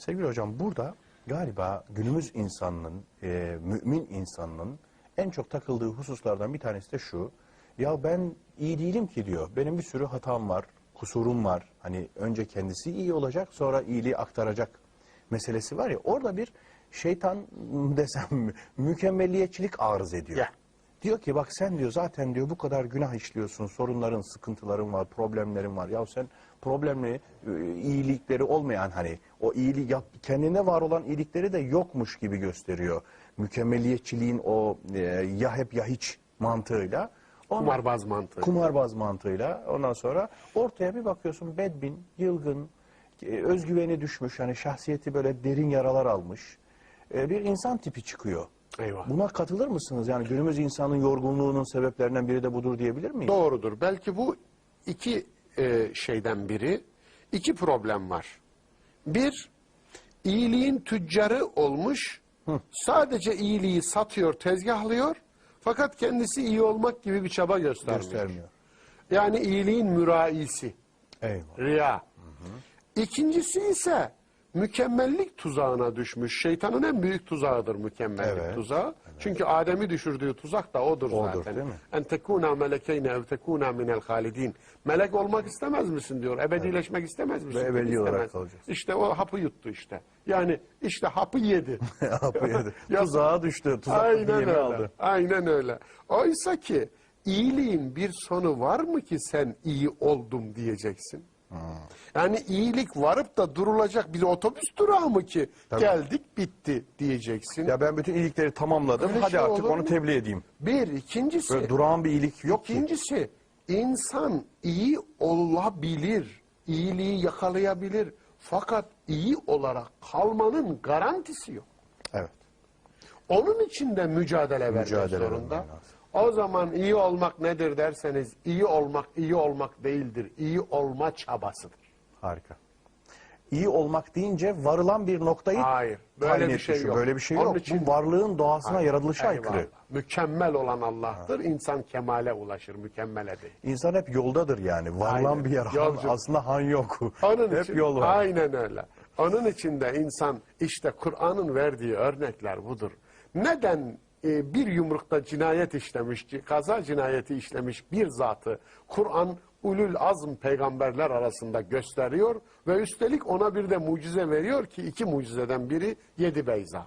Sevgili hocam, burada galiba günümüz insanının, mümin insanının en çok takıldığı hususlardan bir tanesi de şu. Ya ben iyi değilim ki diyor. Benim bir sürü hatam var, kusurum var. Hani önce kendisi iyi olacak, sonra iyiliği aktaracak meselesi var ya. Orada bir şeytan desem mükemmelliyetçilik arız ediyor. Ya. Diyor ki bak sen diyor zaten diyor bu kadar günah işliyorsun, sorunların, sıkıntıların var, problemlerin var. Ya sen problemli, iyilikleri olmayan hani o iyiliği kendine var olan iyilikleri de yokmuş gibi gösteriyor. Mükemmeliyetçiliğin o ya hep ya hiç mantığıyla. Kumarbaz mantığı. Kumarbaz mantığıyla ondan sonra ortaya bir bakıyorsun bedbin, yılgın, özgüveni düşmüş, hani şahsiyeti böyle derin yaralar almış bir insan tipi çıkıyor. Eyvah. Buna katılır mısınız? Yani günümüz insanın yorgunluğunun sebeplerinden biri de budur diyebilir miyiz? Doğrudur. Belki bu iki şeyden biri. İki problem var. Bir, iyiliğin tüccarı olmuş, sadece iyiliği satıyor, tezgahlıyor. Fakat kendisi iyi olmak gibi bir çaba göstermiyor. Yani iyiliğin müraisi. Eyvallah. Riya. İkincisi ise mükemmellik tuzağına düşmüş. Şeytanın en büyük tuzağıdır mükemmellik tuzağı. Çünkü Adem'i düşürdüğü tuzak da odur zaten. Değil mi? En tekuna melekeyne ev tekuna minel halidin. Melek olmak istemez misin diyor. Ebedileşmek istemez misin? Ve ebedi olarak İstemez. kalacağız. İşte o hapı yuttu işte. Yani işte hapı yedi. Hapı yedi. Tuzağa düştü. Tuzak Aynen yemi öyle. aldı. Aynen öyle. Oysa ki iyiliğin bir sonu var mı ki sen iyi oldum diyeceksin? Yani iyilik varıp da durulacak bir otobüs durağı mı ki geldik bitti diyeceksin. Ya ben bütün iyilikleri tamamladım. Öyle Hadi şey artık olur onu mu? tebliğ edeyim. Bir, ikincisi. Böyle durağan bir iyilik yok ki. İkincisi, insan iyi olabilir, iyiliği yakalayabilir. Fakat iyi olarak kalmanın garantisi yok. Evet. Onun için de mücadele vermek zorunda. vermen lazım. O zaman iyi olmak nedir derseniz, iyi olmak iyi olmak değildir. İyi olma çabasıdır. Harika. İyi olmak deyince varılan bir noktayı Hayır, böyle tayin bir etmiş. şey yok. Böyle bir şey Onun yok. için- Bu varlığın doğasına, yaratılışa Eyvallah. aykırı. Mükemmel olan Allah'tır. İnsan kemale ulaşır, mükemmele değil. İnsan hep yoldadır yani. Varılan Aynen. bir yer. Yolcu. Aslında han yok. Onun Hep için, yol var. aynen öyle. Onun için de insan işte Kur'an'ın verdiği örnekler budur. Neden bir yumrukta cinayet işlemiş, kaza cinayeti işlemiş bir zatı Kur'an ulul azm peygamberler arasında gösteriyor ve üstelik ona bir de mucize veriyor ki iki mucizeden biri 7 beyza.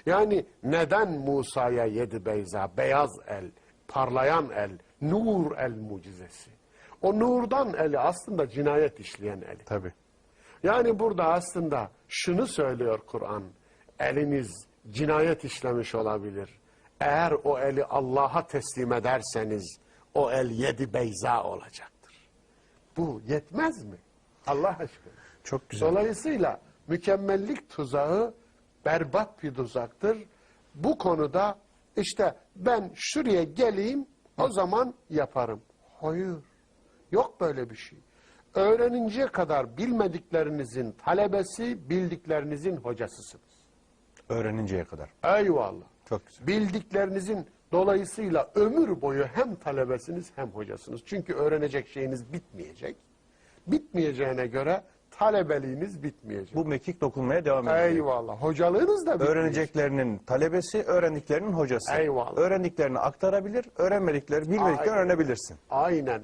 Yani neden Musa'ya 7 beyza, beyaz el, parlayan el, nur el mucizesi? O nurdan eli aslında cinayet işleyen eli. Tabii. Yani burada aslında şunu söylüyor Kur'an. Eliniz cinayet işlemiş olabilir. Eğer o eli Allah'a teslim ederseniz o el 7 beyza olacaktır. Bu yetmez mi? Allah aşkına. Çok güzel. Dolayısıyla mükemmellik tuzağı berbat bir tuzaktır. Bu konuda işte ben şuraya geleyim o zaman yaparım. Hayır. Yok böyle bir şey. Öğreninceye kadar bilmediklerinizin talebesi, bildiklerinizin hocasısınız. Öğreninceye kadar. Eyvallah. Çok güzel. Bildiklerinizin dolayısıyla ömür boyu hem talebesiniz hem hocasınız. Çünkü öğrenecek şeyiniz bitmeyecek. Bitmeyeceğine göre talebeliğiniz bitmeyecek. Bu mekik dokunmaya devam edecek. Eyvallah. Hocalığınız da bitmeyecek. Öğreneceklerinin talebesi, öğrendiklerinin hocası. Eyvallah. Öğrendiklerini aktarabilir, bilmediklerini öğrenebilirsin. Aynen.